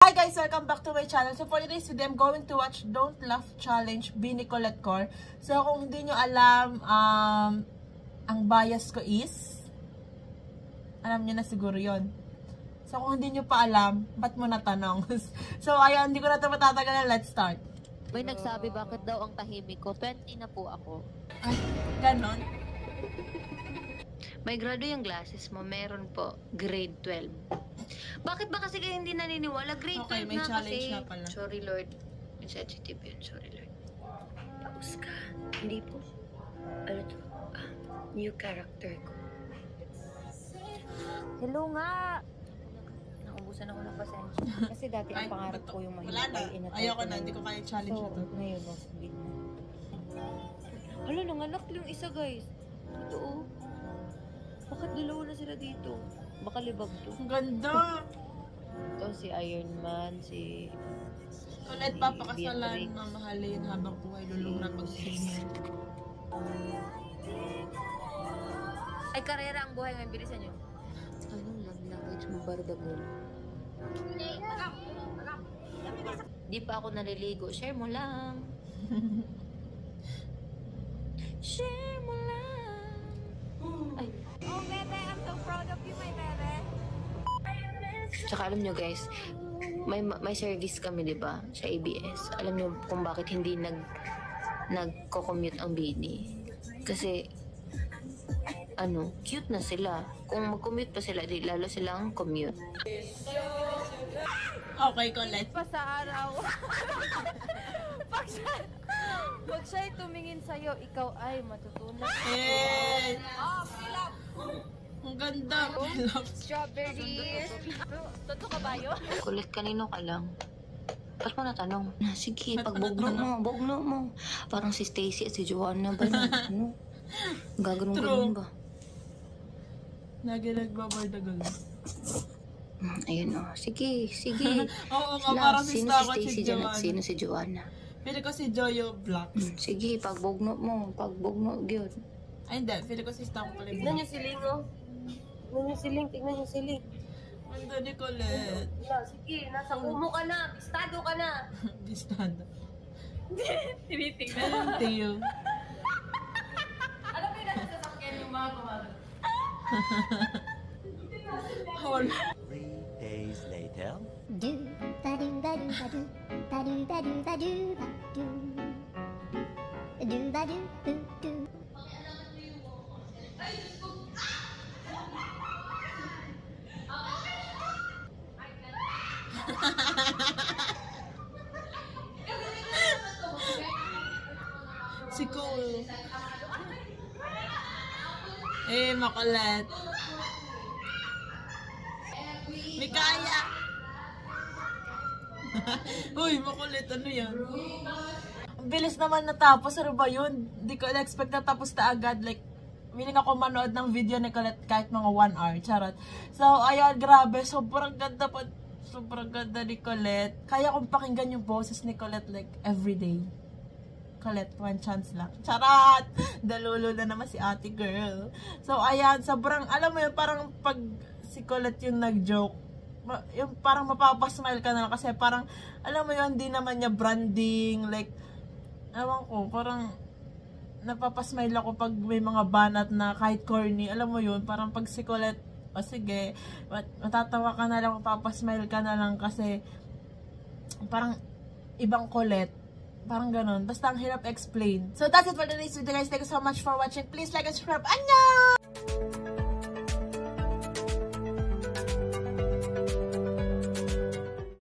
Hi guys! Welcome back to my channel. So for today's video, I'm going to watch Don't Laugh Challenge by Nicolette Cor. So kung hindi nyo alam, ang bias ko is, alam nyo na siguro yon. So kung hindi nyo pa alam, ba't mo natanong? So ayun, hindi ko na ito matatagal. Let's start. May nagsabi bakit daw ang tahimik ko. 20 na po ako. Ay, ganon? May grado yung glasses mo. Meron po. Grade 12. Bakit ba kasi kayo hindi naniniwala? Grade 12 may na challenge kasi. na pala. Sorry Lord. Insensitive yun. Sorry Lord. Tapos ka. Hindi po. Ano to? New character ko. Hello nga! Naubusan ako ng pasensya. Kasi dati ang pangarap ko yung mahihintay. Ayoko na. Hindi ko kaya challenge so, ito. ngayon, no, sabihin na. Hala, nanganak yung isa, guys. Totoo. Bakit dalawa na sila dito? Baka libag to. Ang ganda! Ito si Iron Man, si... Ulit papakasalan na mahalin habang buhay lulong na pag-singin. Ay, karera ang buhay ngayon. Bilisan nyo. Anong love language mo, Bardagol? Di pa ako naliligo. Share mo lang. Share mo lang. Ay. Oh, Bebe, I'm so proud of you, my Bebe. Tsaka alam nyo guys, may service kami, di ba, sa ABS. Alam nyo kung bakit hindi nagko-commute ang Bini? Kasi, cute na sila. Kung mag-commute pa sila, di lalo silang commute. Okay, Colette. Pa sa araw. Pag siya'y tumingin sa'yo, ikaw ay matutunan. Eh! Oh, pilap. Ang ganda. Strawberries. Totoo ka ba yun? Kulit, kanino ka lang? Ba't mo natanong? Sige, pag bugno mo. Parang si Stacy at si Joanna ba na? Gagano'n ba? Lagi nagbabardagol. Ayun o. Sige. Oo nga, parang si Sino Stacy si Stacy si dyan at Joanna. sino si Joanna? Pili ko si Joyo Black. Sige, pag bugno mo. Pag bugno, gyud. Ay, hindi. Pili ko si Stacy pala. Tignan yung siling, oh. Tignan yung siling. Ganda ni Colette. Sige, nasa kumo ka na. Bistado ka na. Bistado. Tinitingnan. Thank you. Alam mo yung nasa sasakyan yung mga kumagano? 3 days later. Do ba do ba do ba do ba do ba do ba do ba do ba do do do. Si Cole. Eh, makulit. May kaya. Uy, makulit. Ano yan? Ang bilis naman natapos. Ano ba yun? Hindi ko na-expect na tapos na agad. Like, willing ako manood ng video ni Colette kahit mga 1 hour. Charot. So, ayun, grabe. Sobrang ganda pa. Sobrang ganda ni Colette. Kaya kong pakinggan yung boses ni Colette like everyday. Colette, 1 chance lang. Charot! Dalulo na naman si ate girl. So, ayan, sobrang, alam mo yun, parang pag si Colette yung nag-joke, yung parang mapapasmile ka na lang kasi parang, alam mo yun, hindi naman niya branding, like, ewan ko, parang napapasmile ako pag may mga banat na kahit corny, alam mo yun, parang pag si Colette, o sige, matatawa ka na lang, mapapasmile ka na lang kasi parang ibang Colette. Parang ganun. Basta ang hirap explain. So that's it for today's video guys. Thank you so much for watching. Please like and subscribe. Annyeong!